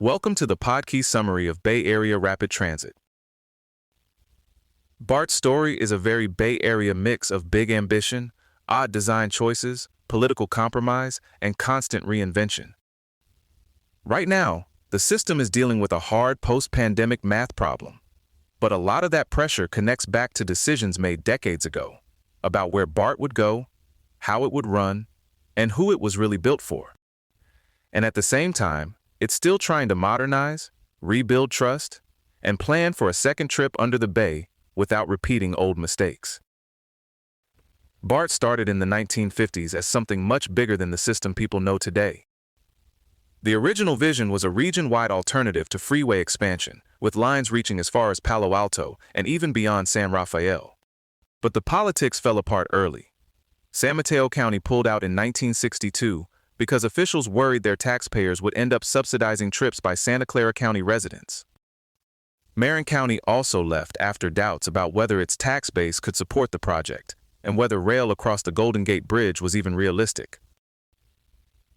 Welcome to the Podkey summary of Bay Area Rapid Transit. BART's story is a very Bay Area mix of big ambition, odd design choices, political compromise, and constant reinvention. Right now, the system is dealing with a hard post-pandemic math problem, but a lot of that pressure connects back to decisions made decades ago about where BART would go, how it would run, and who it was really built for. And at the same time, it's still trying to modernize, rebuild trust, and plan for a second trip under the bay without repeating old mistakes. BART started in the 1950s as something much bigger than the system people know today. The original vision was a region-wide alternative to freeway expansion, with lines reaching as far as Palo Alto and even beyond San Rafael. But the politics fell apart early. San Mateo County pulled out in 1962 because officials worried their taxpayers would end up subsidizing trips by Santa Clara County residents. Marin County also left after doubts about whether its tax base could support the project and whether rail across the Golden Gate Bridge was even realistic.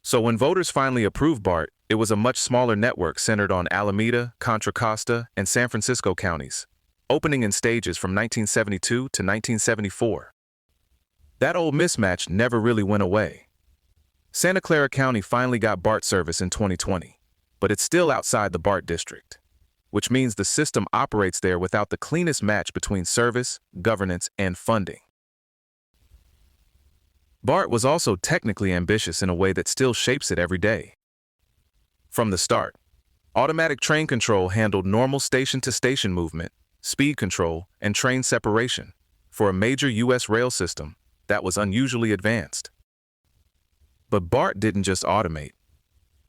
So when voters finally approved BART, it was a much smaller network centered on Alameda, Contra Costa, and San Francisco counties, opening in stages from 1972 to 1974. That old mismatch never really went away. Santa Clara County finally got BART service in 2020, but it's still outside the BART district, which means the system operates there without the cleanest match between service, governance, and funding. BART was also technically ambitious in a way that still shapes it every day. From the start, automatic train control handled normal station-to-station movement, speed control, and train separation for a major U.S. rail system that was unusually advanced. But BART didn't just automate.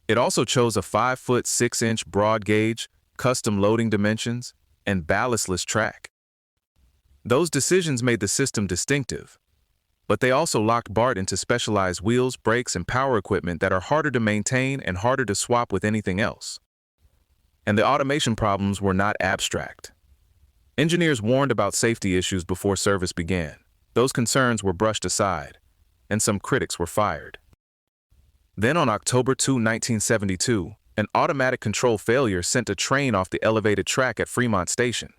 It also chose a 5-foot 6-inch broad gauge, custom loading dimensions, and ballastless track. Those decisions made the system distinctive, but they also locked BART into specialized wheels, brakes, and power equipment that are harder to maintain and harder to swap with anything else. And the automation problems were not abstract. Engineers warned about safety issues before service began. Those concerns were brushed aside, and some critics were fired. Then on October 2, 1972, an automatic control failure sent a train off the elevated track at Fremont Station.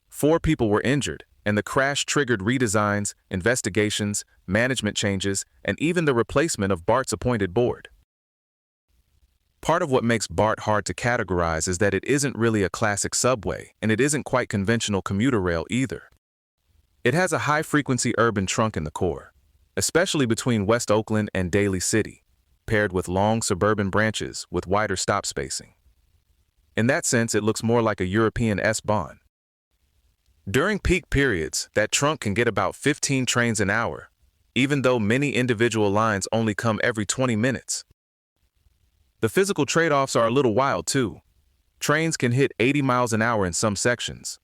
4 people were injured, and the crash triggered redesigns, investigations, management changes, and even the replacement of BART's appointed board. Part of what makes BART hard to categorize is that it isn't really a classic subway, and it isn't quite conventional commuter rail either. It has a high-frequency urban trunk in the core, especially between West Oakland and Daly City, paired with long suburban branches with wider stop spacing. In that sense, it looks more like a European S-Bahn. During peak periods, that trunk can get about 15 trains an hour, even though many individual lines only come every 20 minutes. The physical trade-offs are a little wild, too. Trains can hit 80 miles an hour in some sections,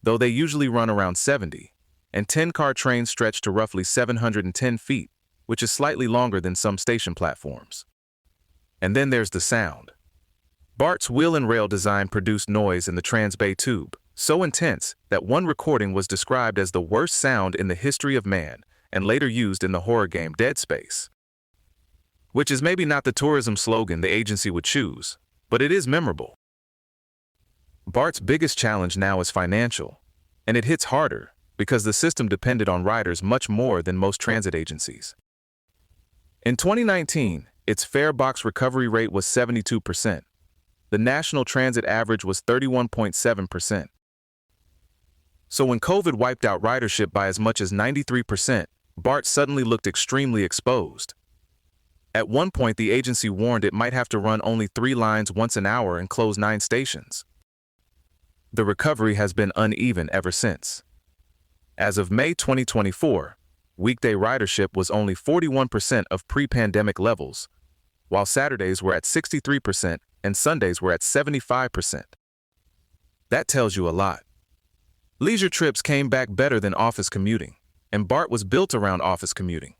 though they usually run around 70, and 10-car trains stretch to roughly 710 feet, which is slightly longer than some station platforms. And then there's the sound. BART's wheel and rail design produced noise in the Transbay Tube, so intense that one recording was described as the worst sound in the history of man and later used in the horror game Dead Space. Which is maybe not the tourism slogan the agency would choose, but it is memorable. BART's biggest challenge now is financial, and it hits harder because the system depended on riders much more than most transit agencies. In 2019, its fare box recovery rate was 72%. The national transit average was 31.7%. So when COVID wiped out ridership by as much as 93%, BART suddenly looked extremely exposed. At one point, the agency warned it might have to run only 3 lines once an hour and close 9 stations. The recovery has been uneven ever since. As of May 2024, weekday ridership was only 41% of pre-pandemic levels, while Saturdays were at 63% and Sundays were at 75%. That tells you a lot. Leisure trips came back better than office commuting, and BART was built around office commuting.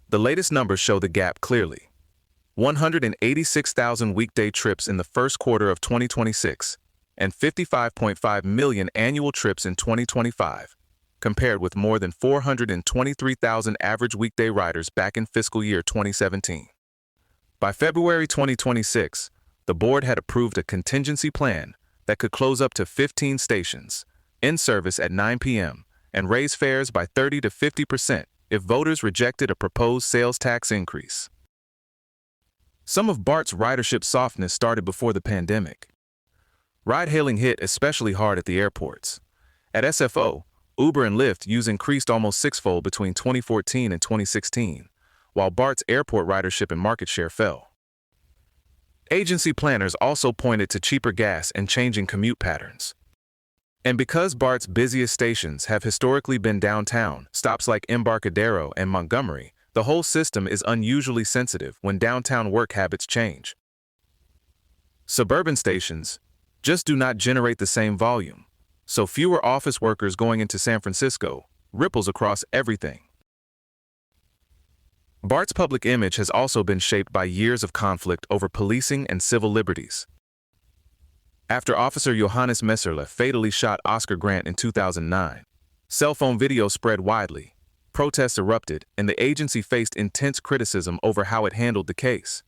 The latest numbers show the gap clearly. 186,000 weekday trips in the first quarter of 2026, and 55.5 million annual trips in 2025. Compared with more than 423,000 average weekday riders back in fiscal year 2017. By February 2026, the the board had approved a contingency plan that could close up to 15 stations, in service at 9 p.m., and raise fares by 30 to 50% if voters rejected a proposed sales tax increase. Some of BART's ridership softness started before the pandemic. Ride-hailing hit especially hard at the airports. At SFO, Uber and Lyft use increased almost sixfold between 2014 and 2016, while BART's airport ridership and market share fell. Agency planners also pointed to cheaper gas and changing commute patterns. And because BART's busiest stations have historically been downtown, stops like Embarcadero and Montgomery, the whole system is unusually sensitive when downtown work habits change. Suburban stations just do not generate the same volume, so fewer office workers going into San Francisco ripples across everything. BART's public image has also been shaped by years of conflict over policing and civil liberties. After Officer Johannes Messerle fatally shot Oscar Grant in 2009, cell phone video spread widely, protests erupted, and the agency faced intense criticism over how it handled the case.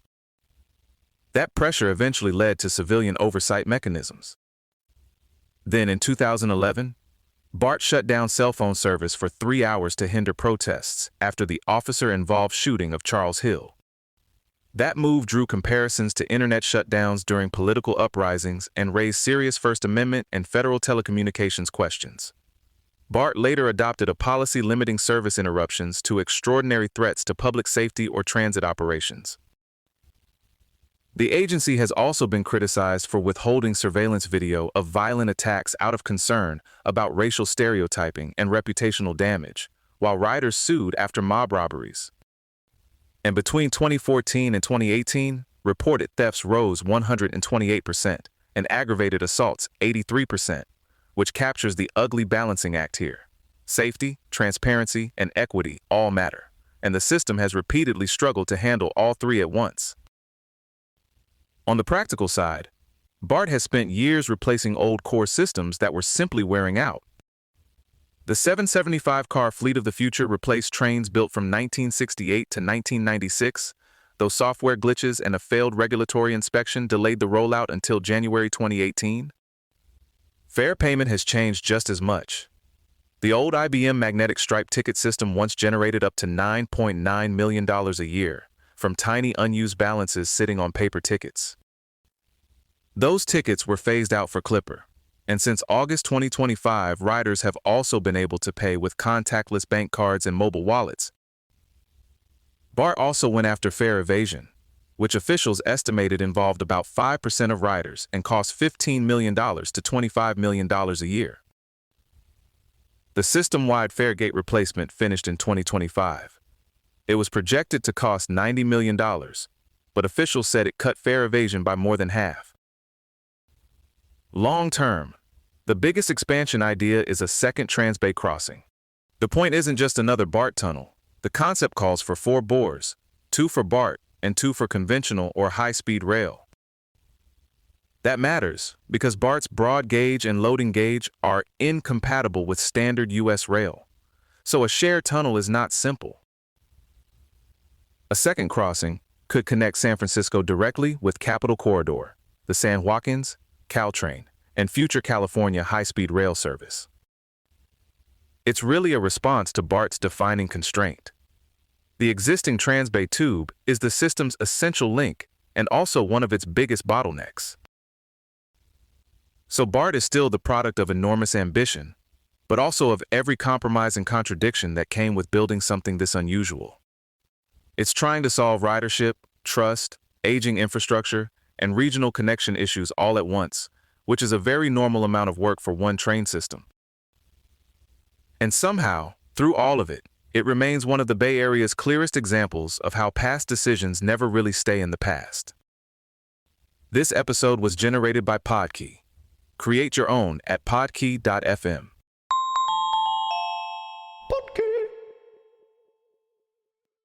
That pressure eventually led to civilian oversight mechanisms. Then in 2011, BART shut down cell phone service for 3 hours to hinder protests after the officer-involved shooting of Charles Hill. That move drew comparisons to internet shutdowns during political uprisings and raised serious First Amendment and federal telecommunications questions. BART later adopted a policy limiting service interruptions to extraordinary threats to public safety or transit operations. The agency has also been criticized for withholding surveillance video of violent attacks out of concern about racial stereotyping and reputational damage, while riders sued after mob robberies. And between 2014 and 2018, reported thefts rose 128% and aggravated assaults 83%, which captures the ugly balancing act here. Safety, transparency, and equity all matter, and the system has repeatedly struggled to handle all three at once. On the practical side, BART has spent years replacing old core systems that were simply wearing out. The 775-car fleet of the future replaced trains built from 1968 to 1996, though software glitches and a failed regulatory inspection delayed the rollout until January 2018. Fare payment has changed just as much. The old IBM magnetic stripe ticket system once generated up to $9.9 million a year from tiny unused balances sitting on paper tickets. Those tickets were phased out for Clipper, and since August 2025, riders have also been able to pay with contactless bank cards and mobile wallets. BART also went after fare evasion, which officials estimated involved about 5% of riders and cost $15 million to $25 million a year. The system-wide fare gate replacement finished in 2025. It was projected to cost $90 million, but officials said it cut fare evasion by more than half. Long-term, the biggest expansion idea is a second Transbay crossing. The point isn't just another BART tunnel. The concept calls for 4 bores, 2 for BART and 2 for conventional or high-speed rail. That matters because BART's broad gauge and loading gauge are incompatible with standard U.S. rail, so a shared tunnel is not simple. A second crossing could connect San Francisco directly with Capital Corridor, the San Joaquins, Caltrain, and future California high-speed rail service. It's really a response to BART's defining constraint. The existing Transbay tube is the system's essential link and also one of its biggest bottlenecks. So BART is still the product of enormous ambition, but also of every compromise and contradiction that came with building something this unusual. It's trying to solve ridership, trust, aging infrastructure, and regional connection issues all at once, which is a very normal amount of work for one train system. And somehow, through all of it, it remains one of the Bay Area's clearest examples of how past decisions never really stay in the past. This episode was generated by Podkey. Create your own at podkey.fm.